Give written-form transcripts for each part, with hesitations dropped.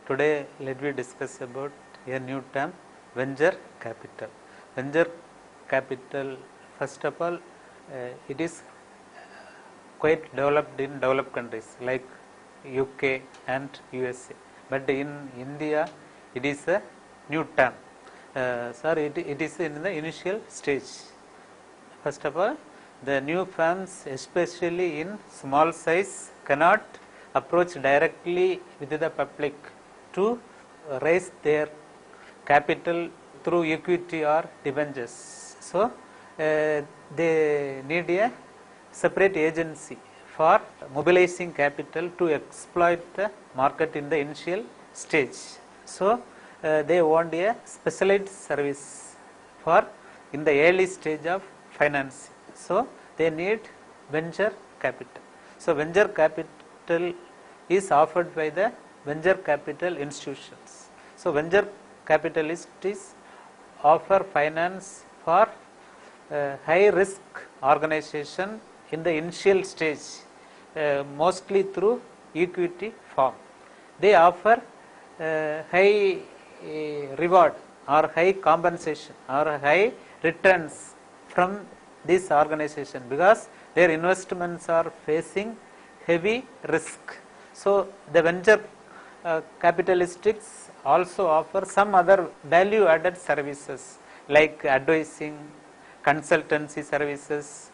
Today let me discuss about a new term, venture capital. Venture capital, first of all, it is quite developed in developed countries like UK and USA, but in India it is a new term. It is in the initial stage. First of all, the new firms, especially in small size, cannot approach directly with the public to raise their capital through equity or debentures. So, they need a separate agency for mobilizing capital to exploit the market in the initial stage. So, they want a specialized service for in the early stage of financing. So, they need venture capital. So, venture capital is offered by the venture capital institutions. So, venture capitalists offer finance for high risk organization in the initial stage, mostly through equity form. They offer high reward or high compensation or high returns from this organization because their investments are facing heavy risk. So, the venture capitalists also offer some other value added services like advising, consultancy services.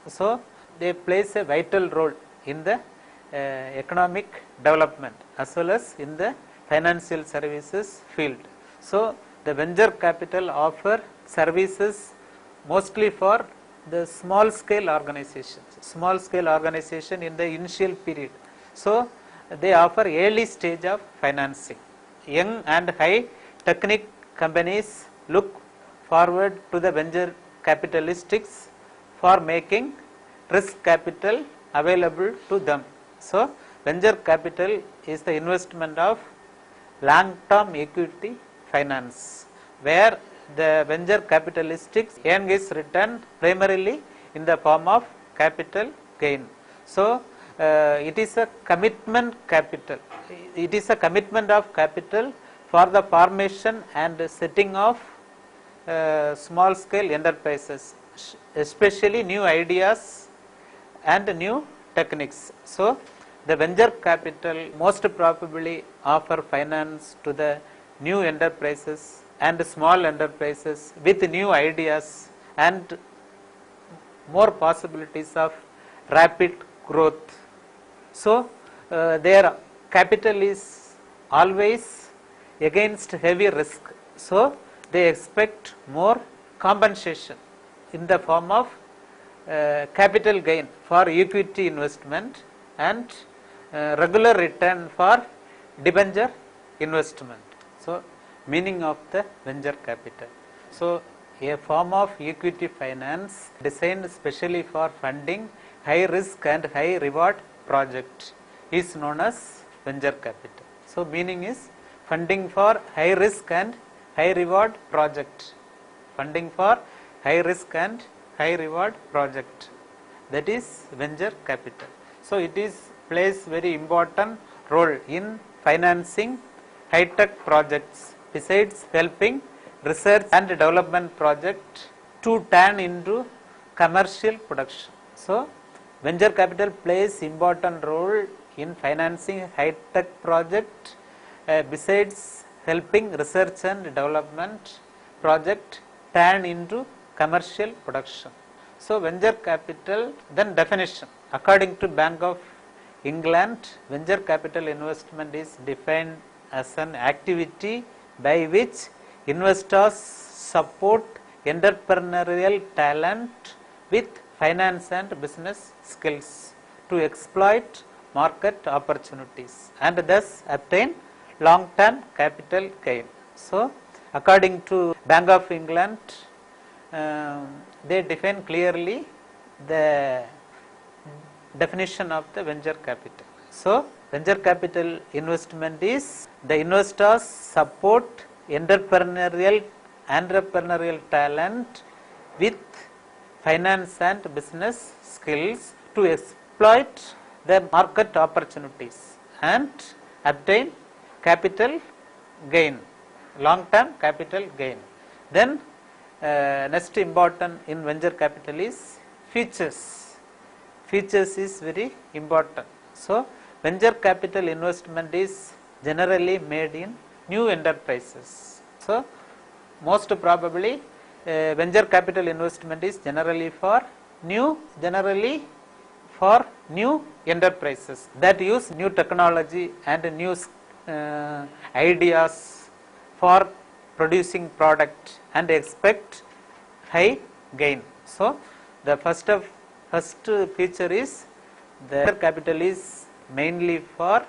So, they plays a vital role in the economic development as well as in the financial services field. So, the venture capital offer services mostly for the small scale organization in the initial period. So, they offer early stage of financing. Young and high technical companies look forward to the venture capitalists for making risk capital available to them. So, venture capital is the investment of long term equity finance, where the venture capitalists earn its return primarily in the form of capital gain. So, it is a commitment capital. It is a commitment of capital for the formation and setting of small scale enterprises, especially new ideas and new techniques. So, the venture capital most probably offer finance to the new enterprises and small enterprises with new ideas and more possibilities of rapid growth. So, their capital is always against heavy risk. So, they expect more compensation in the form of capital gain for equity investment and regular return for debenture investment. So, meaning of the venture capital. So, a form of equity finance designed specially for funding high risk and high reward project is known as venture capital. So, meaning is funding for high risk and high reward project, funding for high risk and high reward project, that is venture capital. So, it is plays very important role in financing high tech projects besides helping research and development project to turn into commercial production. So, venture capital plays important role in financing high tech project besides helping research and development project turn into commercial production. So, venture capital, then definition. According to Bank of England, venture capital investment is defined as an activity by which investors support entrepreneurial talent with finance and business skills to exploit market opportunities and thus obtain long term capital gain. So, according to Bank of England, they define clearly the definition of the venture capital. So, venture capital investment is the investors support entrepreneurial talent with finance and business skills to exploit the market opportunities and obtain capital gain, long term capital gain. Then next important in venture capital is features. Features is very important. So venture capital investment is generally made in new enterprises. So most probably venture capital investment is generally for new enterprises that use new technology and new ideas for producing product and expect high gain. So the first feature is the capital is mainly for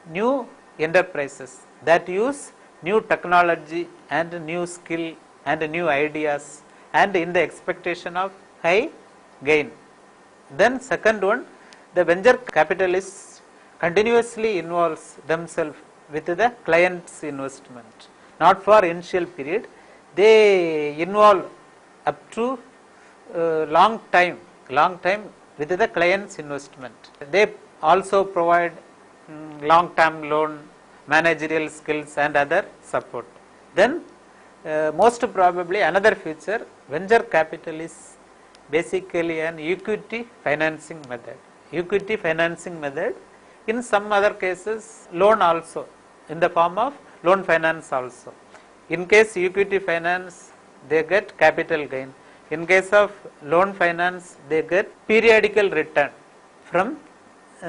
new enterprises that use new technology and new skill and new ideas and in the expectation of high gain. Then second one, the venture capitalists continuously involves themselves with the client's investment, not for initial period. They involve up to long time with the client's investment. They also provide long term loan, managerial skills and other support. Then most probably another feature, venture capital is basically an equity financing method. Equity financing method, in some other cases loan also, in the form of loan finance also. In case equity finance, they get capital gain. In case of loan finance, they get periodical return from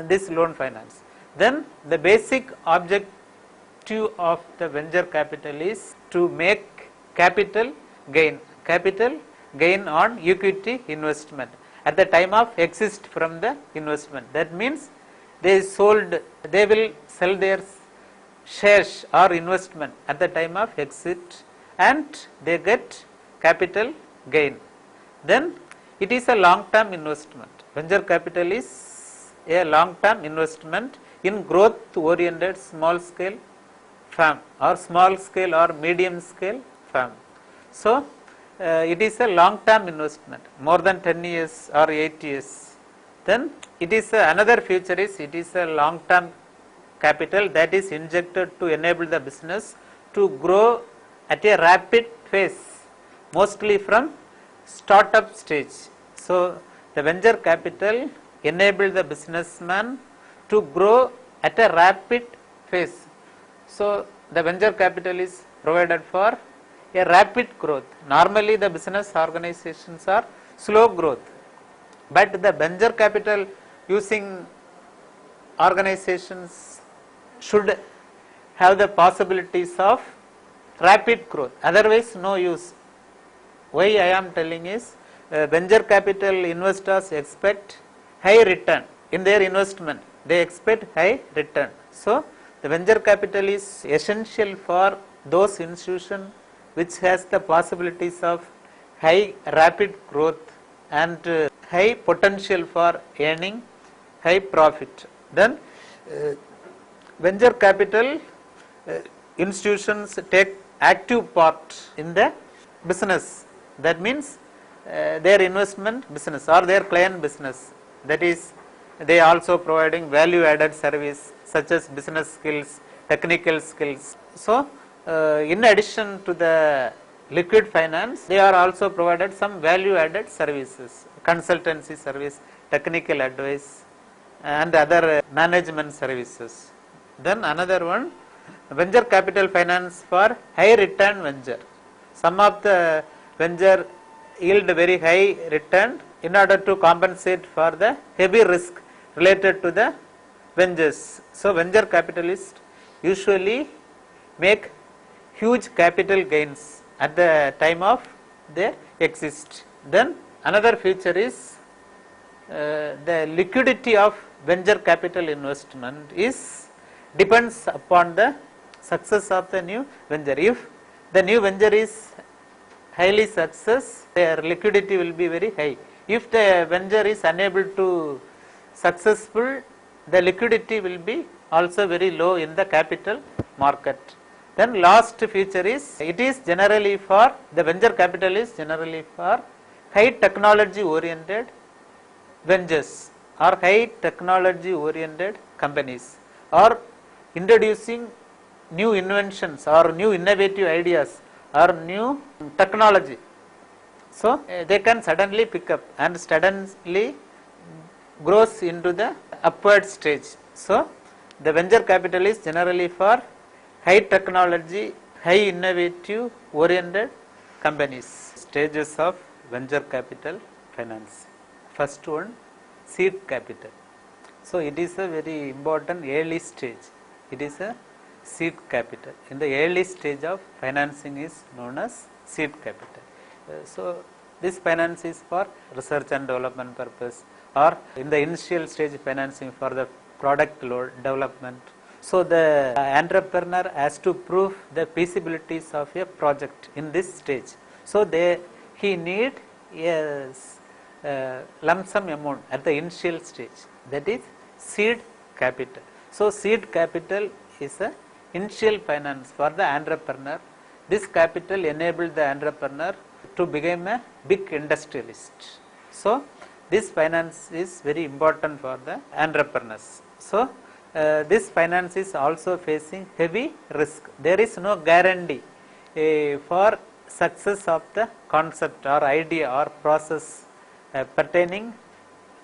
this loan finance. Then the basic objective of the venture capital is to make capital gain on equity investment at the time of exit from the investment. That means they will sell their shares or investment at the time of exit and they get capital gain. Then it is a long term investment. Venture capital is a long term investment in growth oriented small scale firm or small scale or medium scale firm. So it is a long term investment, more than 10 years or 8 years. Then it is another feature is it is a long term capital that is injected to enable the business to grow at a rapid pace, mostly from startup stage. So the venture capital enable the businessman to grow at a rapid pace. So the venture capital is provided for a rapid growth. Normally the business organizations are slow growth, but the venture capital using organizations should have the possibilities of rapid growth, otherwise no use. Why I am telling is venture capital investors expect high return in their investment, they expect high return. So the venture capital is essential for those institutions which has the possibilities of high rapid growth and high potential for earning high profit. Then venture capital institutions take active part in the business. That means their investment business or their client business, that is they also providing value added service such as business skills, technical skills. So in addition to the liquid finance, they are also provided some value added services, consultancy service, technical advice and other management services. Then another one, venture capital finance for high return venture. Some of the venture yield very high return in order to compensate for the heavy risk related to the ventures. So venture capitalists usually make huge capital gains at the time of their exit. Then another feature is the liquidity of venture capital investment is depends upon the success of the new venture. If the new venture is highly success, their liquidity will be very high. If the venture is unable to successful, the liquidity will be also very low in the capital market. Then last feature is it is generally for the venture capital is generally for high technology oriented ventures or high technology oriented companies or introducing new inventions or new innovative ideas or new technology. So they can suddenly pick up and suddenly grows into the upward stage. So the venture capital is generally for high technology, high innovative oriented companies. Stages of venture capital finance. First one, seed capital. So it is a very important early stage. It is a seed capital. In the early stage of financing is known as seed capital. So this finance is for research and development purpose, or in the initial stage financing for the product development. So the entrepreneur has to prove the feasibilities of a project in this stage. So he need a lump sum amount at the initial stage, that is seed capital. So seed capital is a initial finance for the entrepreneur. This capital enabled the entrepreneur to become a big industrialist. So this finance is very important for the entrepreneurs. So this finance is also facing heavy risk. There is no guarantee for success of the concept or idea or process pertaining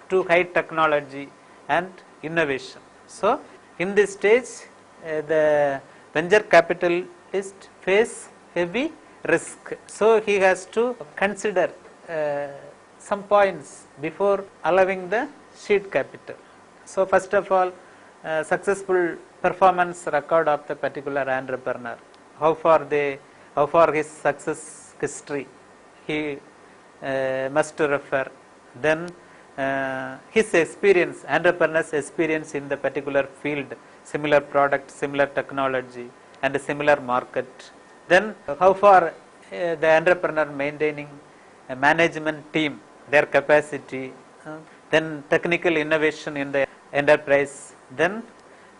to high technology and innovation. So in this stage the venture capitalist face heavy risk. So he has to consider some points before allowing the seed capital. So first of all, successful performance record of the particular entrepreneur, how far his success history he must refer. Then his experience, entrepreneur's experience in the particular field, similar product, similar technology and a similar market. Then how far the entrepreneur maintaining a management team, their capacity, then technical innovation in the enterprise, then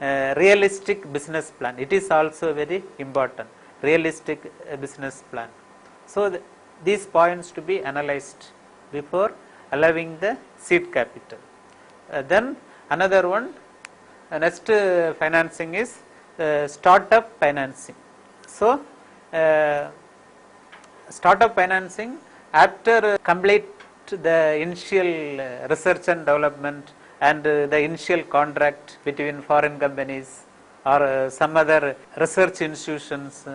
realistic business plan. It is also very important, realistic business plan. So these points to be analyzed before allowing the seed capital. Then another one, next financing is startup financing. So startup financing, after complete the initial research and development and the initial contract between foreign companies or some other research institutions,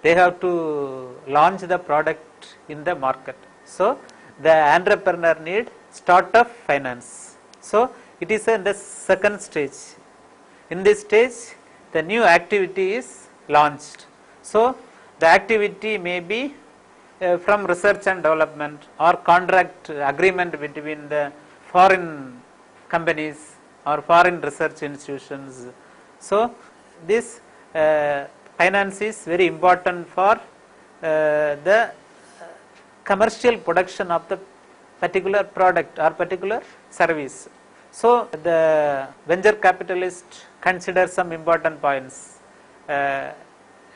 they have to launch the product in the market. So the entrepreneur need startup finance. So it is in the second stage. In this stage the new activity is launched. So the activity may be from research and development or contract agreement between the foreign companies or foreign research institutions. So this finance is very important for the commercial production of the particular product or particular service. So the venture capitalist considers some important points,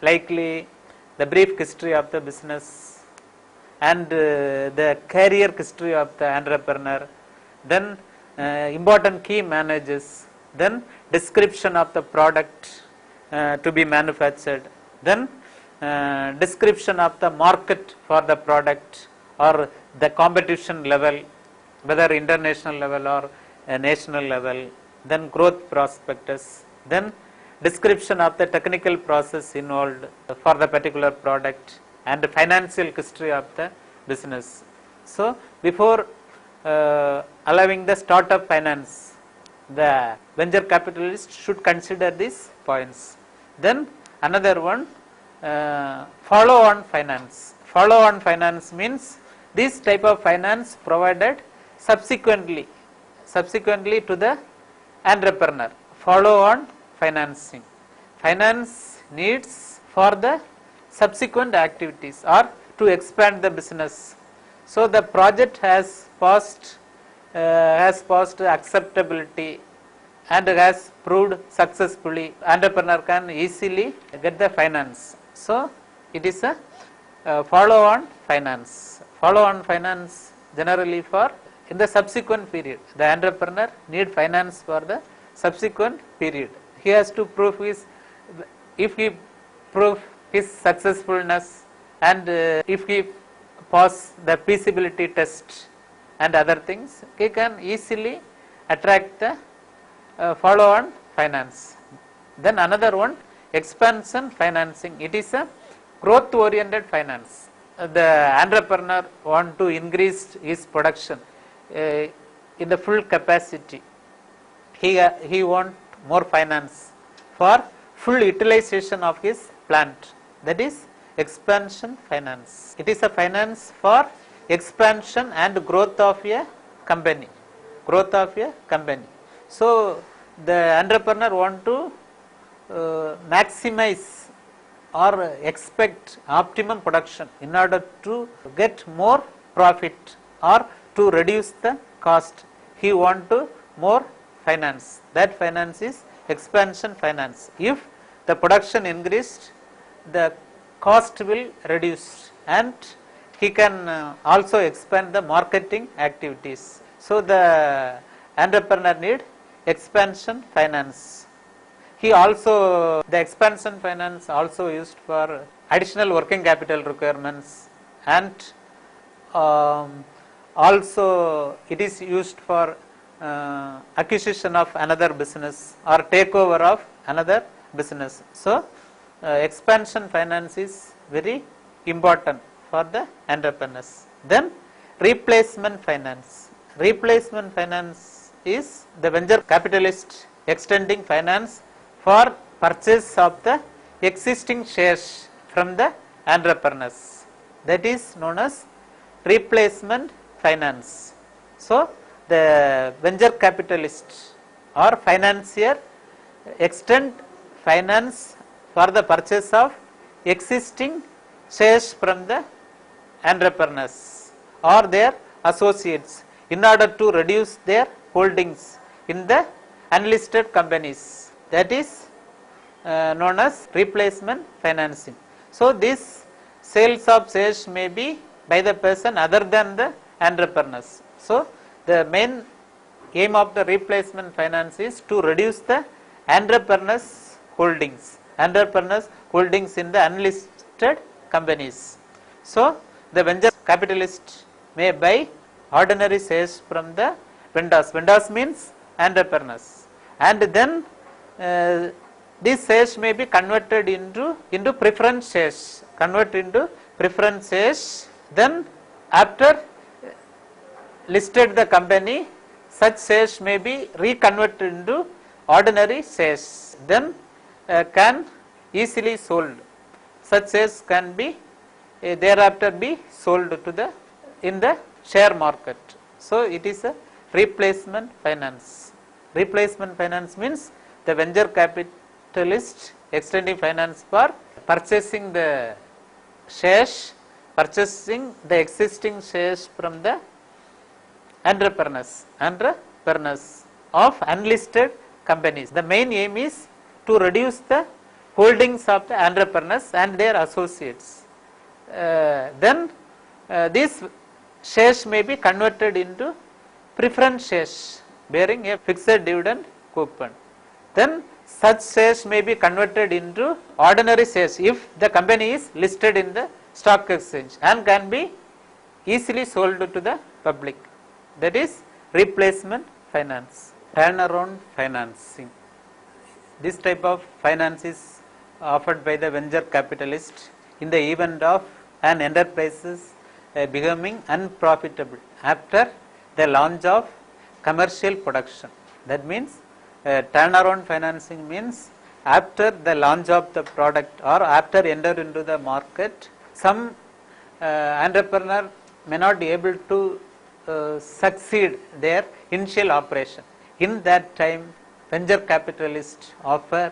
likely the brief history of the business and the career history of the entrepreneur, then important key managers, then description of the product to be manufactured, then description of the market for the product or the competition level, whether international level or national level, then growth prospectus, then description of the technical process involved for the particular product and financial history of the business. So before allowing the startup finance, the venture capitalist should consider these points. Then another one, follow on finance. Follow on finance means this type of finance provided subsequently to the entrepreneur. Follow on financing. Finance needs for the subsequent activities or to expand the business. So the project has passed acceptability and has proved successfully. Entrepreneur can easily get the finance. So it is a follow on finance. Follow on finance generally for in the subsequent period. The entrepreneur need finance for the subsequent period. He has to prove his, if he prove his successfulness, and if he pass the feasibility test and other things, he can easily attract the follow on finance. Then another one, expansion financing. It is a growth oriented finance. The entrepreneur want to increase his production in the full capacity. He want more finance for full utilization of his plant. That is expansion finance. It is a finance for expansion and growth of a company. Growth of a company. So the entrepreneur want to maximize or expect optimum production in order to get more profit or to reduce the cost. He want to more finance. That finance is expansion finance. If the production increased, the cost will reduce, and he can also expand the marketing activities. So the entrepreneur need expansion finance. He also, the expansion finance also used for additional working capital requirements, and also it is used for acquisition of another business or takeover of another business. So expansion finance is very important for the entrepreneurs. Then replacement finance. Replacement finance is the venture capitalist extending finance for purchase of the existing shares from the entrepreneurs. That is known as replacement finance. So the venture capitalist or financier extend finance for the purchase of existing shares from the entrepreneurs or their associates in order to reduce their holdings in the unlisted companies. That is known as replacement financing. So this sales of shares may be by the person other than the entrepreneurs. So the main aim of the replacement finance is to reduce the entrepreneurs holdings, entrepreneurs holdings in the unlisted companies. So the venture capitalist may buy ordinary shares from the vendors. Vendors means entrepreneurs, and then these shares may be converted into preference shares. Convert into preference shares. Then after listed the company, such shares may be reconverted into ordinary shares. Then can easily sold. Such shares can be thereafter be sold to the in the share market. So it is a replacement finance. Replacement finance means the venture capitalist extending finance for purchasing the shares, purchasing the existing shares from the entrepreneurs of unlisted companies. The main aim is to reduce the holdings of the entrepreneurs and their associates. Then these shares may be converted into preference shares bearing a fixed dividend coupon. Then such shares may be converted into ordinary shares if the company is listed in the stock exchange and can be easily sold to the public. That is replacement finance. Turnaround financing. This type of finance is offered by the venture capitalist in the event of an enterprise becoming unprofitable after the launch of commercial production. That means turnaround financing means after the launch of the product or after enter into the market, some entrepreneur may not be able to succeed their initial operation. In that time, venture capitalists offer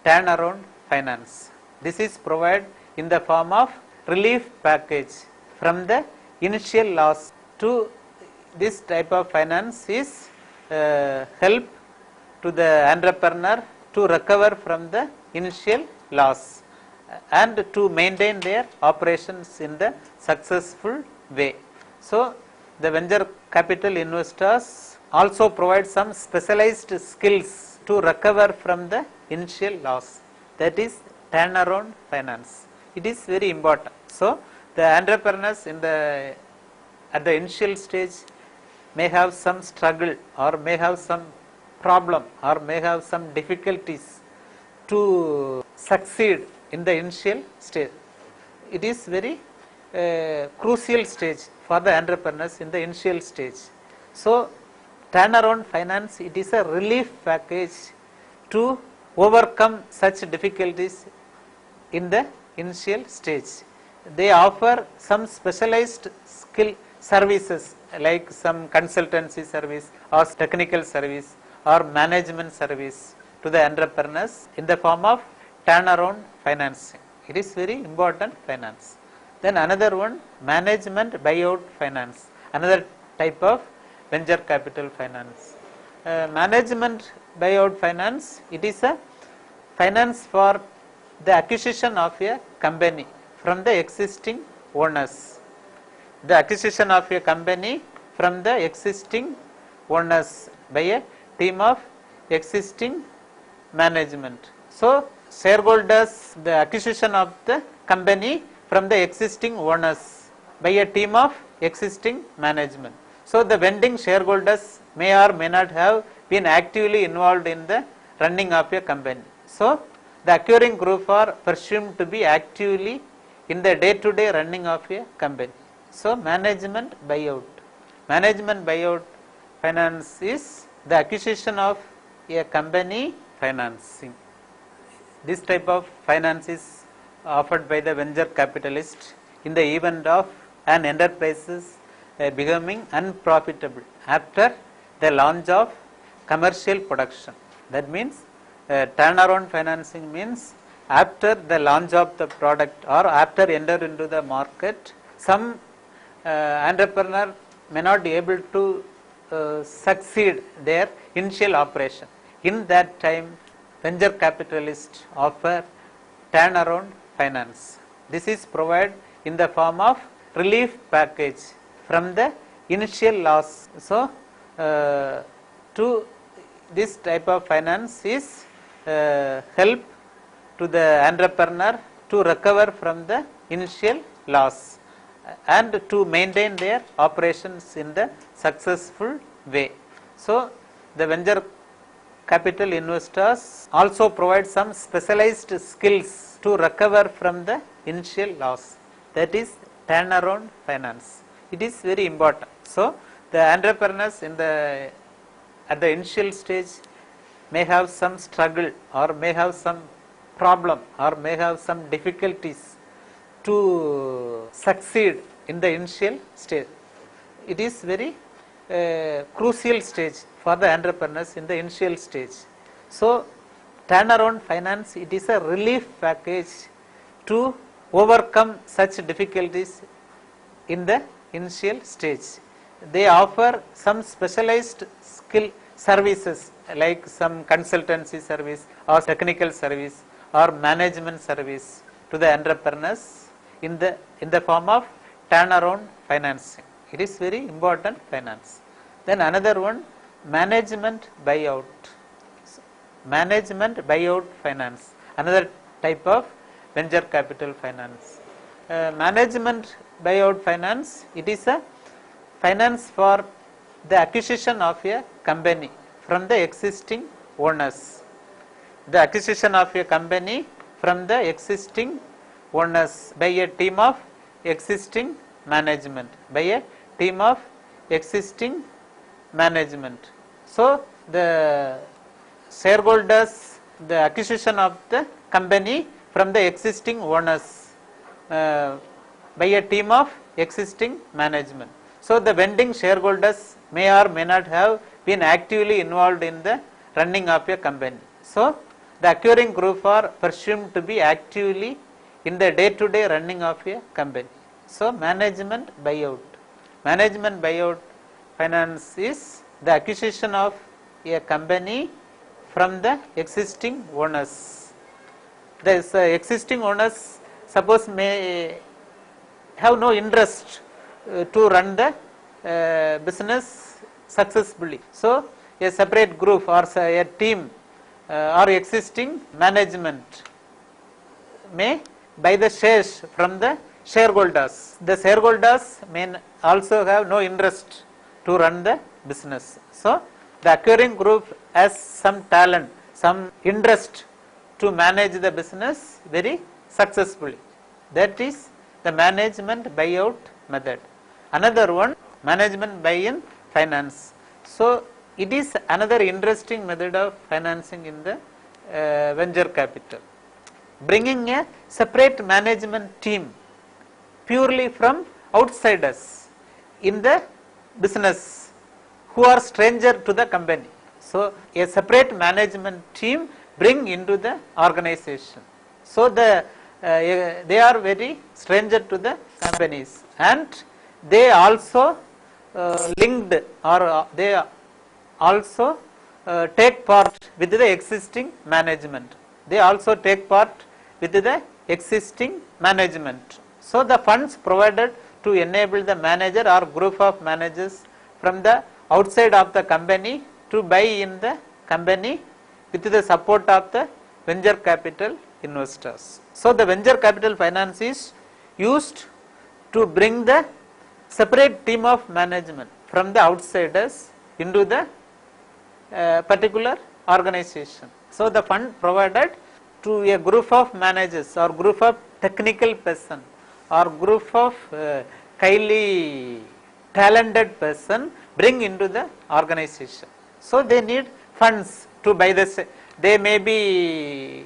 turnaround finance. This is provided in the form of relief package from the initial loss. To this type of finance is help to the entrepreneur to recover from the initial loss and to maintain their operations in the successful way. So the venture capital investors also provide some specialized skills to recover from the initial loss. That is turnaround finance. It is very important. So the entrepreneurs at the initial stage may have some struggle or may have some problem or may have some difficulties to succeed in the initial stage. It is very crucial stage for the entrepreneurs in the initial stage. So turnaround finance, it is a relief package to overcome such difficulties in the initial stage. They offer some specialized skill services like some consultancy service or technical service or management service to the entrepreneurs in the form of turnaround financing. It is very important finance. Then another one, management buyout finance, another type of venture capital finance. Management buyout finance, it is a finance for the acquisition of a company from the existing owners. The acquisition of a company from the existing owners by a team of existing management. So shareholders, the acquisition of the company from the existing owners by a team of existing management. So the vending shareholders may or may not have been actively involved in the running of a company. So the acquiring group are presumed to be actively in the day-to-day running of a company. So management buyout. Management buyout finance is the acquisition of a company financing. This type of finance is offered by the venture capitalist in the event of an enterprise becoming unprofitable after the launch of commercial production. That means turnaround financing means after the launch of the product or after enter into the market, some entrepreneur may not be able to succeed their initial operation. In that time, venture capitalists offer turnaround finance. This is provided in the form of relief package from the initial loss. So to this type of finance is help to the entrepreneur to recover from the initial loss and to maintain their operations in the successful way. So the venture capital investors also provide some specialized skills to recover from the initial loss. That is turnaround finance. It is very important. So the entrepreneurs at the initial stage may have some struggle or may have some problem or may have some difficulties to succeed in the initial stage. It is very crucial stage for the entrepreneurs in the initial stage. So turnaround finance, it is a relief package to overcome such difficulties in the initial stage. They offer some specialized skill services like some consultancy service or technical service or management service to the entrepreneurs in the form of turnaround financing. It is very important finance. Then another one, management buyout. Management buyout finance, another type of venture capital finance. Management buyout finance, it is a finance for the acquisition of a company from the existing owners. The acquisition of a company from the existing owners by a team of existing management, by a team of existing management. So the shareholders, the acquisition of the company from the existing owners by a team of existing management. So the vending shareholders may or may not have been actively involved in the running of a company. So the acquiring group are presumed to be actively in the day-to-day running of a company. So management buyout. Management buyout finance is the acquisition of a company from the existing owners. The existing owners suppose may have no interest to run the business successfully. So a separate group or a team or existing management may buy the shares from the shareholders. The shareholders may also have no interest to run the business. So the acquiring group has some talent, some interest to manage the business very successfully. That is the management buyout method. Another one, management buy-in finance. So it is another interesting method of financing in the venture capital. Bringing a separate management team purely from outsiders in the business who are stranger to the company. So a separate management team bring into the organization. So they are very stranger to the companies, and they also linked, or they also take part with the existing management. They also take part with the existing management. So the funds provided to enable the manager or group of managers from the outside of the company to buy in the company with the support of the venture capital investors. So the venture capital finance is used to bring the separate team of management from the outsiders into the particular organization. So the fund provided to a group of managers or group of technical person or group of highly talented person bring into the organization. So they need funds to buy this. They may be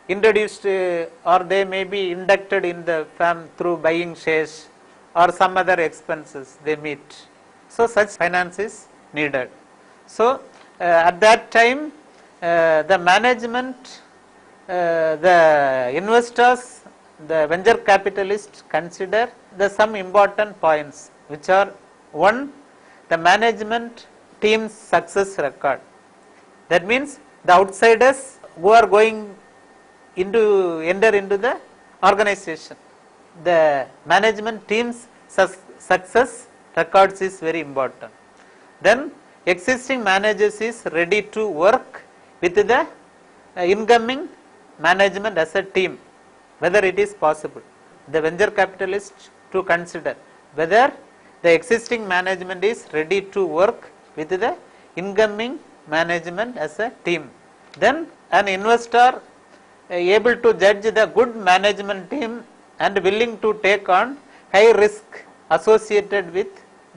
introduced or they may be inducted in the firm through buying shares or some other expenses they meet. So such finance is needed. So at that time the management, the investors, the venture capitalists consider the some important points, which are: one, the management team's success record. That means the outsiders who are going enter into the organization, the management team's success records is very important. Then existing managers is ready to work with the incoming management as a team, whether it is possible. The venture capitalist to consider whether the existing management is ready to work with the incoming management as a team. Then an investor able to judge the good management team and willing to take on high risk associated with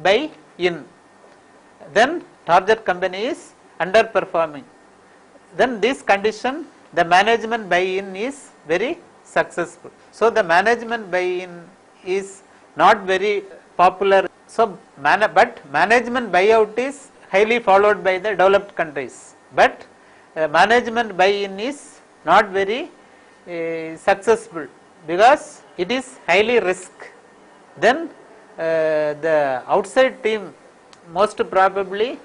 buy-in. Then target company is underperforming. Then this condition, the management buy-in is very successful. So the management buy-in is not very popular. So but management buyout is highly followed by the developed countries. But management buy-in is not very successful because it is highly risk. Then the outside team most probably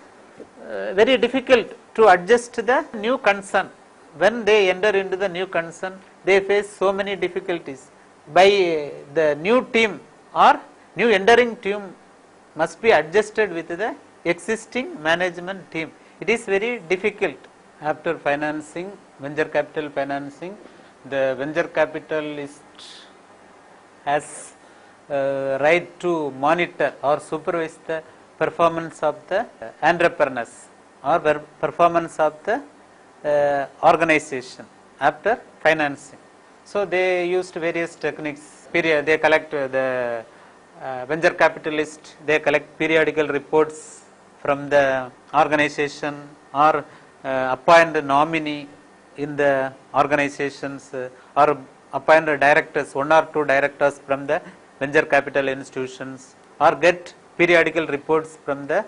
very difficult to adjust to the new concern. When they enter into the new concern, they face so many difficulties. By the new team or new entering team must be adjusted with the existing management team. It is very difficult. After financing, venture capital financing, the venture capitalist has right to monitor or supervise the performance of the entrepreneurs or performance of the organization after financing. So they used various techniques. They collect the venture capitalist, they collect periodical reports from the organization or appoint a nominee in the organizations or appoint directors, one or two directors from the venture capital institutions, or get periodical reports from the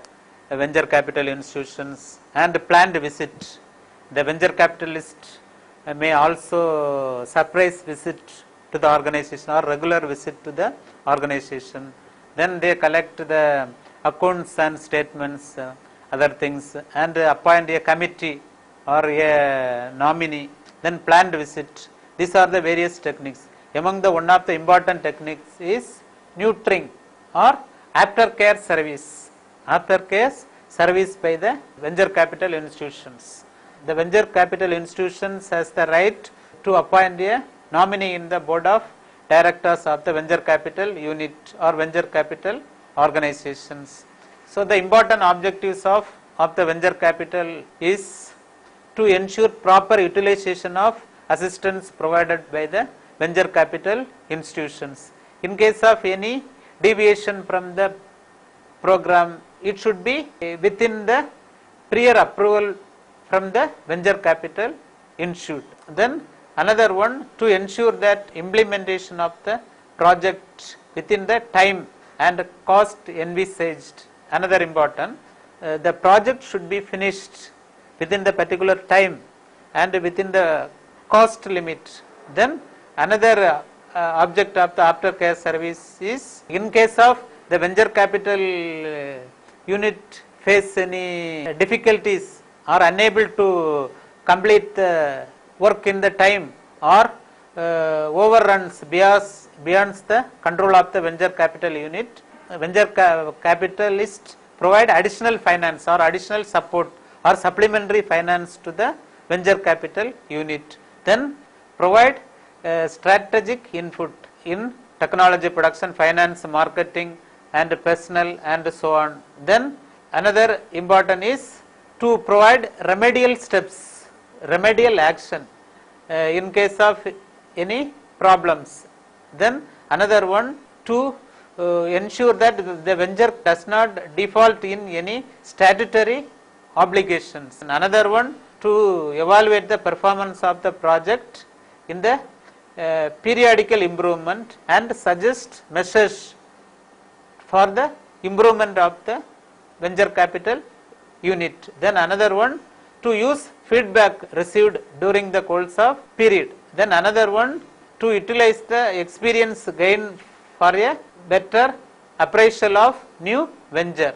venture capital institutions and planned visit. The venture capitalist may also surprise visit to the organization or regular visit to the organization. Then they collect the accounts and statements, other things, and appoint a committee or a nominee. Then planned visit. These are the various techniques. Among the one of the important techniques is nurturing or aftercare service. Aftercare service by the venture capital institutions. The venture capital institutions has the right to appoint a nominee in the board of directors of the venture capital unit or venture capital organizations. So the important objectives of the venture capital is to ensure proper utilization of assistance provided by the venture capital institutions. In case of any deviation from the program, it should be within the prior approval from the venture capital institute. Then another one, to ensure that implementation of the project within the time and cost envisaged. Another important, the project should be finished within the particular time and within the cost limit. Then another object of the aftercare service is, in case of the venture capital unit face any difficulties or unable to complete the work in the time or overruns beyond the control of the venture capital unit, venture capitalist provide additional finance or additional support or supplementary finance to the venture capital unit. Then provide strategic input in technology production, finance, marketing and personnel and so on. Then another important is to provide remedial steps, remedial action in case of any problems. Then another one, to ensure that the venture does not default in any statutory obligations. And another one, to evaluate the performance of the project in the periodical improvement and suggest measures for the improvement of the venture capital unit. Then another one, to use feedback received during the course of period. Then another one, to utilize the experience gained for a better appraisal of new venture.